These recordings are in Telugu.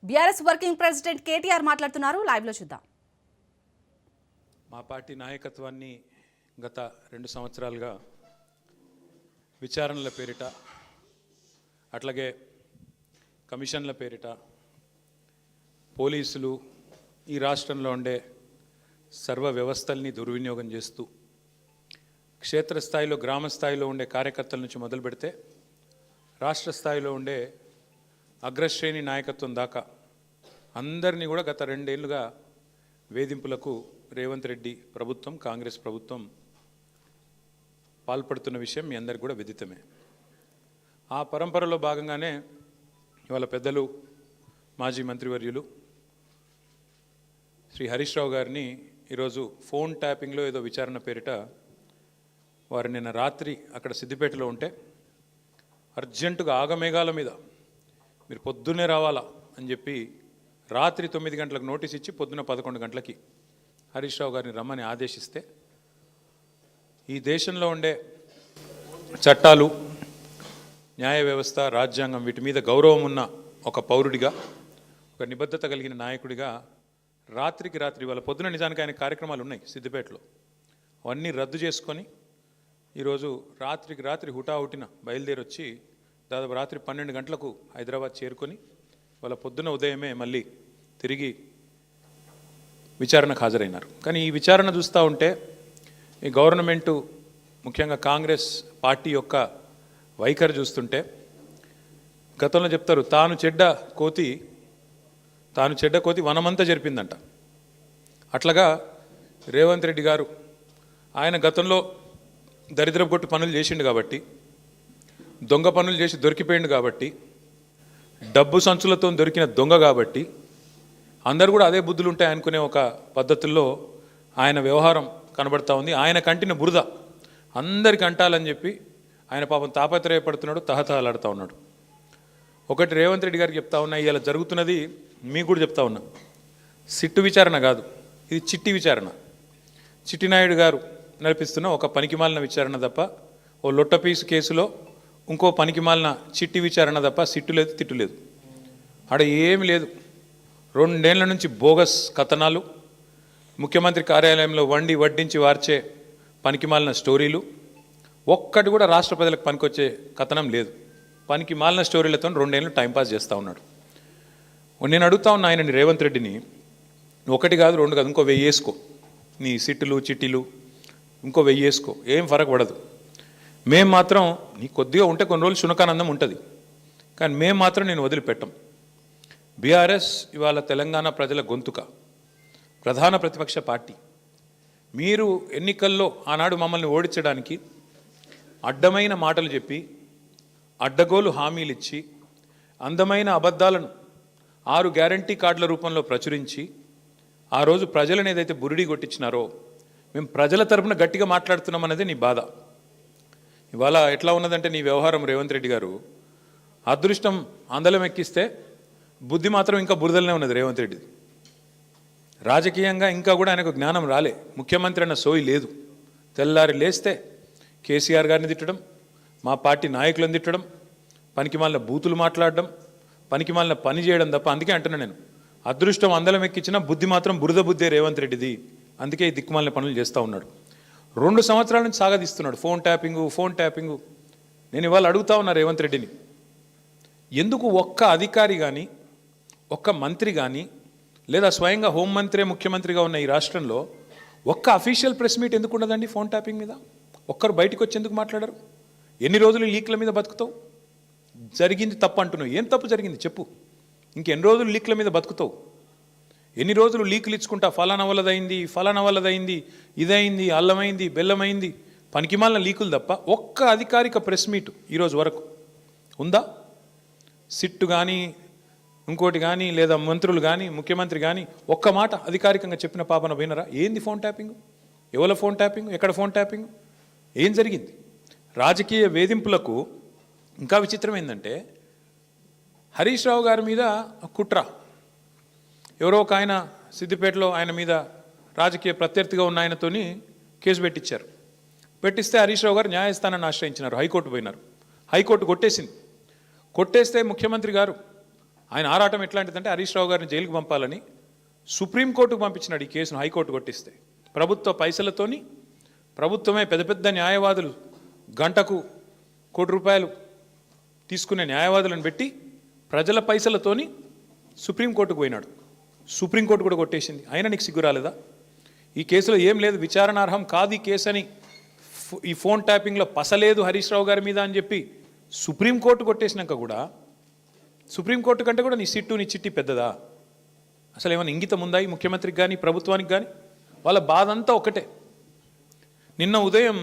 బీఆర్ఎస్ వర్కింగ్ ప్రెసిడెంట్ కేటీఆర్ మాట్లాడుతున్నారు. లైవ్ లో చూద్దాం. మా పార్టీ నాయకత్వాన్ని గత 2 సంవత్సరాలుగా విచారణల పేరిట అట్లాగే కమిషన్ల పేరిట పోలీసులు ఈ రాష్ట్రంలో ఉండే సర్వ వ్యవస్థల్ని దుర్వినియోగం చేస్తూ క్షేత్రస్థాయిలో గ్రామ స్థాయిలో ఉండే కార్యకర్తల నుంచి మొదలు పెడితే రాష్ట్ర స్థాయిలో ఉండే అగ్రశ్రేణి నాయకత్వం దాకా అందరినీ కూడా గత 2 ఏళ్లుగా వేధింపులకు రేవంత్ రెడ్డి ప్రభుత్వం కాంగ్రెస్ ప్రభుత్వం పాల్పడుతున్న విషయం మీ అందరికీ కూడా విదితమే. ఆ పరంపరలో భాగంగానే ఇవాళ పెద్దలు మాజీ మంత్రివర్యులు శ్రీ హరీష్ రావు గారిని ఈరోజు ఫోన్ ట్యాపింగ్లో ఏదో విచారణ పేరిట వారు నిన్న రాత్రి అక్కడ సిద్దిపేటలో ఉంటే అర్జెంటుగా ఆగమేఘాల మీద మీరు పొద్దున్నే రావాలా అని చెప్పి రాత్రి 9 గంటలకు నోటీస్ ఇచ్చి పొద్దున్న 11 గంటలకి హరీష్ రావు గారిని రమ్మని ఆదేశిస్తే ఈ దేశంలో ఉండే చట్టాలు న్యాయ వ్యవస్థ రాజ్యాంగం వీటి మీద గౌరవం ఉన్న ఒక పౌరుడిగా ఒక నిబద్ధత కలిగిన నాయకుడిగా రాత్రికి రాత్రి వాళ్ళ పొద్దున నిజానికి ఆయన కార్యక్రమాలు ఉన్నాయి సిద్దిపేటలో అవన్నీ రద్దు చేసుకొని ఈరోజు రాత్రికి రాత్రి హుటాహుటిన బయలుదేరి వచ్చి దాదాపు రాత్రి 12 గంటలకు హైదరాబాద్ చేరుకొని వాళ్ళ పొద్దున ఉదయమే మళ్ళీ తిరిగి విచారణకు హాజరైనారు. కానీ ఈ విచారణ చూస్తూ ఉంటే ఈ గవర్నమెంటు ముఖ్యంగా కాంగ్రెస్ పార్టీ యొక్క వైఖరి చూస్తుంటే గతంలో చెప్తారు తాను చెడ్డ కోతి వనమంతా జరిపిందంట. అట్లాగా రేవంత్ రెడ్డి గారు ఆయన గతంలో దరిద్రపు కొట్టు పనులు చేసిండు కాబట్టి దొంగ పనులు చేసి దొరికిపోయిండు కాబట్టి డబ్బు సంచులతో దొరికిన దొంగ కాబట్టి అందరూ కూడా అదే బుద్ధులు ఉంటాయి అనుకునే ఒక పద్ధతుల్లో ఆయన వ్యవహారం కనబడతా ఉంది. ఆయన కంటిన బురద అందరికి అంటాలని చెప్పి ఆయన పాపం తాపత్రయపడుతున్నాడు, తహతహలాడుతూ ఉన్నాడు. ఒకటి రేవంత్ రెడ్డి గారికి చెప్తా ఉన్నా, ఇలా జరుగుతున్నది మీకు కూడా చెప్తా ఉన్నా, సిట్టు విచారణ కాదు, ఇది చిట్టి విచారణ. చిట్టినాయుడు గారు నడిపిస్తున్న ఒక పనికిమాలిన విచారణ తప్ప ఓ లొట్టపీసు కేసులో ఇంకో పనికిమాలిన చిట్టి విచారణ తప్ప సిట్టు లేదు తిట్టు లేదు. ఆడ ఏమి లేదు. 2 ఏళ్ల నుంచి బోగస్ కథనాలు, ముఖ్యమంత్రి కార్యాలయంలో వడ్డించి వార్చే పనికిమాలిన స్టోరీలు, ఒక్కటి కూడా రాష్ట్ర ప్రజలకు పనికొచ్చే కథనం లేదు. పనికిమాలిన స్టోరీలతో 2 ఏళ్ళు టైంపాస్ చేస్తూ ఉన్నాడు. నేను అడుగుతా ఉన్నా ఆయనని రేవంత్ రెడ్డిని, 1 కాదు 2 కాదు, ఇంకో 1000 వేసుకో, నీ సిట్టులు చిట్టీలు ఇంకో 1000 వేసుకో, ఏం ఫరక్ పడదు. మేము మాత్రం నీ కొద్దిగా ఉంటే కొన్ని రోజులు శునకానందం ఉంటుంది, కానీ మేము మాత్రం నేను వదిలిపెట్టం. బీఆర్ఎస్ ఇవాళ తెలంగాణ ప్రజల గొంతుక, ప్రధాన ప్రతిపక్ష పార్టీ. మీరు ఎన్నికల్లో ఆనాడు మమ్మల్ని ఓడించడానికి అడ్డమైన మాటలు చెప్పి అడ్డగోలు హామీలు ఇచ్చి అందమైన అబద్ధాలను 6 గ్యారంటీ కార్డుల రూపంలో ప్రచురించి ఆ రోజు ప్రజలను ఏదైతే బురిడి కొట్టించినారో మేము ప్రజల తరపున గట్టిగా మాట్లాడుతున్నాం అనేది నీ బాధ. ఇవాళ ఎట్లా ఉన్నదంటే నీ వ్యవహారం రేవంత్ రెడ్డి గారు, అదృష్టం అందలం ఎక్కిస్తే బుద్ధి మాత్రం ఇంకా బురదలనే ఉన్నది రేవంత్ రెడ్డిది. రాజకీయంగా ఇంకా కూడా ఆయనకు జ్ఞానం రాలే, ముఖ్యమంత్రి అన్న సోయి లేదు. తెల్లారి లేస్తే కేసీఆర్ గారిని తిట్టడం, మా పార్టీ నాయకులను తిట్టడం, పనికిమాలిన బూతులు మాట్లాడడం, పనికిమాలిన పని చేయడం తప్ప. అందుకే అంటున్నా నేను, అదృష్టం అందలం ఎక్కించిన బుద్ధి మాత్రం బురద బుద్ధే రేవంత్ రెడ్డిది. అందుకే ఈ దిక్కుమాలిన పనులు చేస్తూ ఉన్నాడు. 2 సంవత్సరాల నుంచి సాగదీస్తున్నాడు ఫోన్ ట్యాపింగు. నేను ఇవాళ అడుగుతా ఉన్నా రేవంత్ రెడ్డిని, ఎందుకు ఒక్క అధికారి కానీ ఒక్క మంత్రి కానీ లేదా స్వయంగా హోంమంత్రి ముఖ్యమంత్రిగా ఉన్న ఈ రాష్ట్రంలో ఒక్క అఫీషియల్ ప్రెస్ మీట్ ఎందుకు ఉండదండి ఫోన్ ట్యాపింగ్ మీద? ఒక్కరు బయటకు వచ్చి ఎందుకు మాట్లాడరు? ఎన్ని రోజులు లీక్ల మీద బతుకుతావు? జరిగింది తప్పు అంటున్నావు, ఏం తప్పు జరిగింది చెప్పు. ఇంకెన్ని రోజులు లీక్ల మీద బతుకుతావు? ఎన్ని రోజులు లీకులు ఇచ్చుకుంటా ఫలానా వల్లదైంది, ఇదైంది, అల్లమైంది, బెల్లమైంది, పనికిమాలిన లీకులు తప్ప ఒక్క అధికారిక ప్రెస్ మీట్ ఈరోజు వరకు ఉందా? సిట్టు కానీ ఇంకోటి కానీ లేదా మంత్రులు కానీ ముఖ్యమంత్రి కానీ ఒక్క మాట అధికారికంగా చెప్పిన పాపన పోయినరా? ఏంది ఫోన్ ట్యాపింగ్? ఎవరి ఫోన్ ట్యాపింగ్? ఎక్కడ ఫోన్ ట్యాపింగ్? ఏం జరిగింది? రాజకీయ వేధింపులకు ఇంకా విచిత్రం ఏంటంటే హరీష్ రావు గారి మీద కుట్ర, ఎవరో ఒక ఆయన సిద్దిపేటలో ఆయన మీద రాజకీయ ప్రత్యర్థిగా ఉన్న ఆయనతోని కేసు పెట్టించారు. పెట్టిస్తే హరీష్ రావు గారు న్యాయస్థానాన్ని ఆశ్రయించినారు, హైకోర్టు పోయినారు. హైకోర్టు కొట్టేసింది. కొట్టేస్తే ముఖ్యమంత్రి గారు ఆయన ఆరాటం ఎట్లాంటిదంటే హరీష్ రావు గారిని జైలుకు పంపాలని సుప్రీంకోర్టుకు పంపించినాడు ఈ కేసును హైకోర్టు కొట్టిస్తే. ప్రభుత్వ పైసలతోని ప్రభుత్వమే పెద్ద పెద్ద న్యాయవాదులు గంటకు ₹1 కోటి తీసుకునే న్యాయవాదులను పెట్టి ప్రజల పైసలతోని సుప్రీంకోర్టుకు పోయినాడు. సుప్రీంకోర్టు కూడా కొట్టేసింది. అయినా నీకు సిగ్గు రాలేదా? ఈ కేసులో ఏం లేదు, విచారణార్హం కాదు ఈ కేసు అని, ఈ ఫోన్ ట్యాపింగ్లో పసలేదు హరీష్ రావు గారి మీద అని చెప్పి సుప్రీంకోర్టు కొట్టేసినాక కూడా సుప్రీంకోర్టు కంటే కూడా నీ సిట్టు నీ చిట్టి పెద్దదా? అసలు ఏమైనా ఇంగితం ఉందా ఈ ముఖ్యమంత్రికి కానీ ప్రభుత్వానికి కానీ? వాళ్ళ బాధ అంతా ఒకటే. నిన్న ఉదయం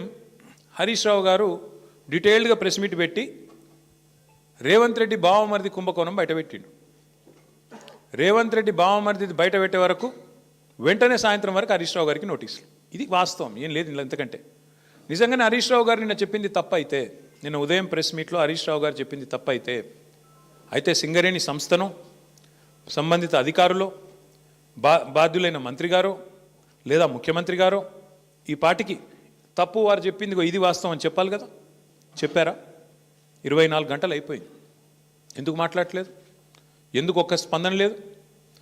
హరీష్ రావు గారు డీటెయిల్డ్గా ప్రెస్ మీట్ పెట్టి రేవంత్ రెడ్డి బావమరిది కుంభకోణం బయటపెట్టిండు. రేవంత్ రెడ్డి బావమరిది బయట పెట్టే వరకు వెంటనే సాయంత్రం వరకు హరీష్ రావు గారికి నోటీసులు. ఇది వాస్తవం, ఏం లేదు ఇలా. ఎంతకంటే నిజంగానే హరీష్ రావు గారు నిన్న చెప్పింది తప్పైతే, నిన్న ఉదయం ప్రెస్ మీట్లో హరీష్ రావు గారు చెప్పింది తప్పైతే, అయితే సింగరేణి సంస్థను సంబంధిత అధికారులు బాధ్యులైన మంత్రి గారో లేదా ముఖ్యమంత్రి గారో ఈ పాటికి తప్పు వారు చెప్పింది ఇది వాస్తవం అని చెప్పాలి కదా. చెప్పారా? 24 గంటలు అయిపోయింది. ఎందుకు మాట్లాడట్లేదు? ఎందుకు ఒక్క స్పందన లేదు?